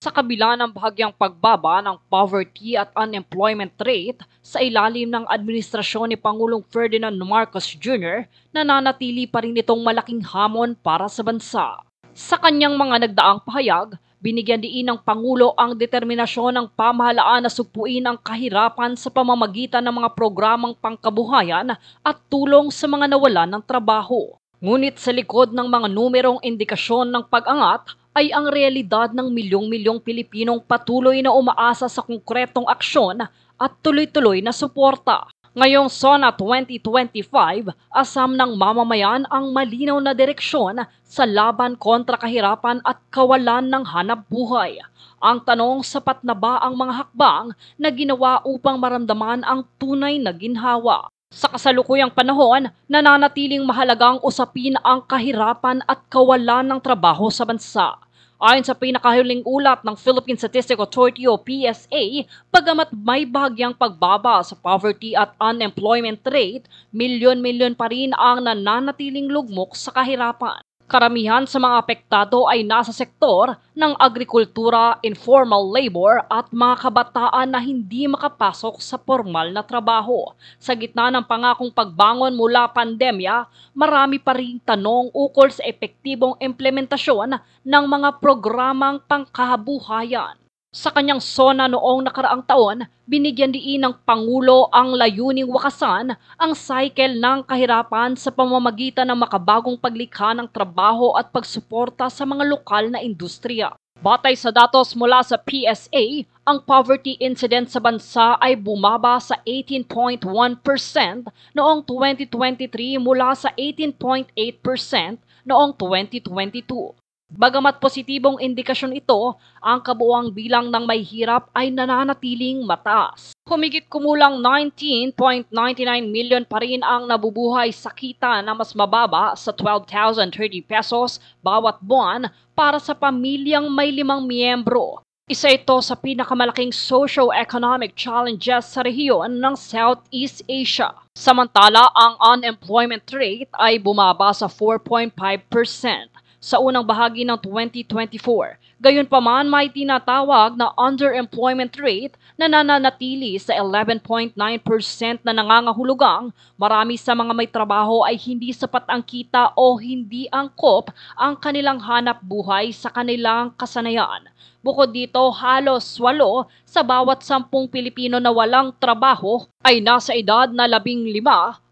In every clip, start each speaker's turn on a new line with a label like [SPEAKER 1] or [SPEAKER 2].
[SPEAKER 1] Sa kabila ng bahagyang pagbaba ng poverty at unemployment rate sa ilalim ng administrasyon ni Pangulong Ferdinand Marcos Jr., nananatili pa rin itong malaking hamon para sa bansa. Sa kanyang mga nagdaang pahayag, binigyan diin ng Pangulo ang determinasyon ng pamahalaan na sugpuin ang kahirapan sa pamamagitan ng mga programang pangkabuhayan at tulong sa mga nawalan ng trabaho. Ngunit sa likod ng mga numerong indikasyon ng pag-angat ay ang realidad ng milyong-milyong Pilipinong patuloy na umaasa sa konkretong aksyon at tuloy-tuloy na suporta. Ngayong SONA 2025, asam ng mamamayan ang malinaw na direksyon sa laban kontra kahirapan at kawalan ng hanap buhay. Ang tanong, sapat na ba ang mga hakbang na ginawa upang maramdaman ang tunay na ginhawa? Sa kasalukuyang panahon, nananatiling mahalagang usapin ang kahirapan at kawalan ng trabaho sa bansa. Ayon sa pinakahuling ulat ng Philippine Statistical Authority o PSA, bagamat may bahagyang pagbaba sa poverty at unemployment rate, milyon-milyon pa rin ang nananatiling lugmok sa kahirapan. Karamihan sa mga apektado ay nasa sektor ng agrikultura, informal labor at mga kabataan na hindi makapasok sa formal na trabaho. Sa gitna ng pangakong pagbangon mula pandemya, marami pa rin tanong ukol sa epektibong implementasyon ng mga programang pangkabuhayan. Sa kanyang SONA noong nakaraang taon, binigyan diin ng Pangulo ang layuning wakasan ang cycle ng kahirapan sa pamamagitan ng makabagong paglikha ng trabaho at pagsuporta sa mga lokal na industriya. Batay sa datos mula sa PSA, ang poverty incidence sa bansa ay bumaba sa 18.1% noong 2023 mula sa 18.8% noong 2022. Bagamat positibong indikasyon ito, ang kabuuang bilang ng may hirap ay nananatiling mataas. Humigit kumulang 19.99 million pa rin ang nabubuhay sa kita na mas mababa sa 12,030 pesos bawat buwan para sa pamilyang may 5 miyembro. Isa ito sa pinakamalaking socio-economic challenges sa rehiyon ng Southeast Asia. Samantala, ang unemployment rate ay bumaba sa 4.5% sa unang bahagi ng 2024. Gayunpaman, may tinatawag na underemployment rate na nananatili sa 11.9% na nangangahulugang marami sa mga may trabaho ay hindi sapat ang kita o hindi angkop ang kanilang hanap buhay sa kanilang kasanayan. Bukod dito, halos 8 sa bawat 10 Pilipino na walang trabaho ay nasa edad na 15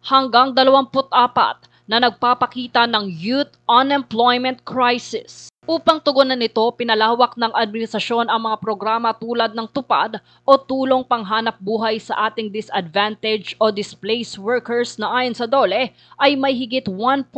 [SPEAKER 1] hanggang 24 na nagpapakita ng youth unemployment crisis. Upang tugunan nito, pinalawak ng administrasyon ang mga programa tulad ng tupad o tulong panghanap buhay sa ating disadvantaged o displaced workers na ayon sa DOLE ay may higit 1.3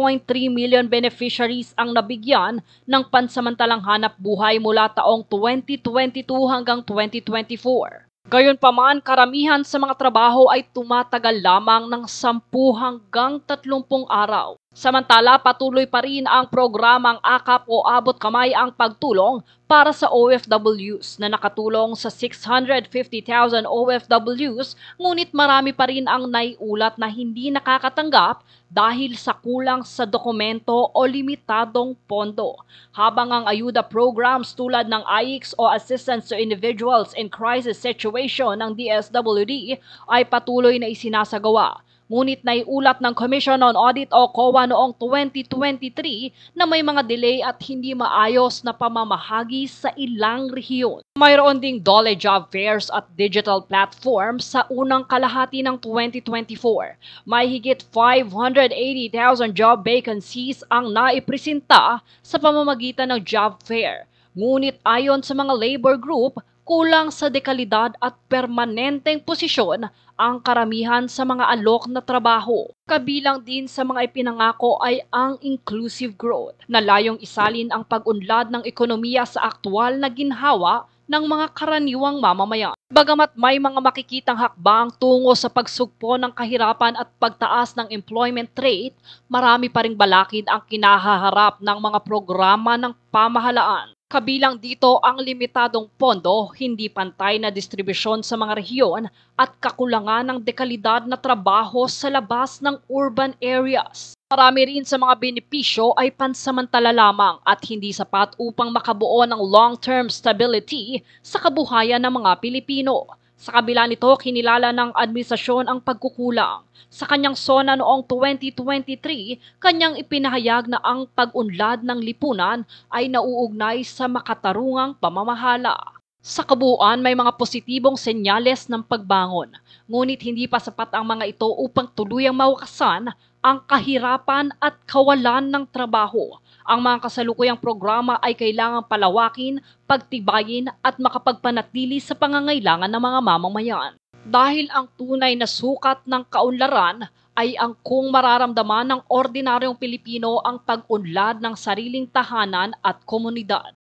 [SPEAKER 1] million beneficiaries ang nabigyan ng pansamantalang hanap buhay mula taong 2022 hanggang 2024. Gayunpaman, karamihan sa mga trabaho ay tumatagal lamang ng 10 hanggang 30 araw. Samantala, patuloy pa rin ang programang AKAP o Abot Kamay ang pagtulong para sa OFWs na nakatulong sa 650,000 OFWs, ngunit marami pa rin ang naiulat na hindi nakakatanggap dahil sa kulang sa dokumento o limitadong pondo. Habang ang ayuda programs tulad ng AIX o Assistance to Individuals in Crisis Situation ng DSWD ay patuloy na isinasagawa. Ngunit naiulat ng Commission on Audit o COA noong 2023 na may mga delay at hindi maayos na pamamahagi sa ilang rehiyon. Mayroon ding DOLE job fairs at digital platforms sa unang kalahati ng 2024. May higit 580,000 job vacancies ang naipresenta sa pamamagitan ng job fair. Ngunit ayon sa mga labor group, kulang sa dekalidad at permanenteng posisyon ang karamihan sa mga alok na trabaho. Kabilang din sa mga ipinangako ay ang inclusive growth na layong isalin ang pag-unlad ng ekonomiya sa aktwal na ginhawa ng mga karaniwang mamamayan. Bagamat may mga makikitang hakbang tungo sa pagsugpo ng kahirapan at pagtaas ng employment rate, marami pa ring balakid ang kinahaharap ng mga programa ng pamahalaan. Kabilang dito ang limitadong pondo, hindi pantay na distribusyon sa mga rehiyon at kakulangan ng dekalidad na trabaho sa labas ng urban areas. Marami rin sa mga benepisyo ay pansamantala lamang at hindi sapat upang makabuo ng long-term stability sa kabuhayan ng mga Pilipino. Sa kabila nito, kinilala ng administrasyon ang pagkukulang. Sa kanyang SONA noong 2023, kanyang ipinahayag na ang pag-unlad ng lipunan ay nauugnay sa makatarungang pamamahala. Sa kabuuan, may mga positibong senyales ng pagbangon, ngunit hindi pa sapat ang mga ito upang tuluyang mawakasan ang kahirapan at kawalan ng trabaho. Ang mga kasalukuyang programa ay kailangang palawakin, pagtibayin at makapagpanatili sa pangangailangan ng mga mamamayan. Dahil ang tunay na sukat ng kaunlaran ay ang kung mararamdaman ng ordinaryong Pilipino ang pag-unlad ng sariling tahanan at komunidad.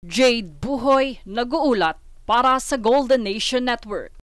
[SPEAKER 1] Jade Buhoy, nag-uulat para sa Golden Nation Network.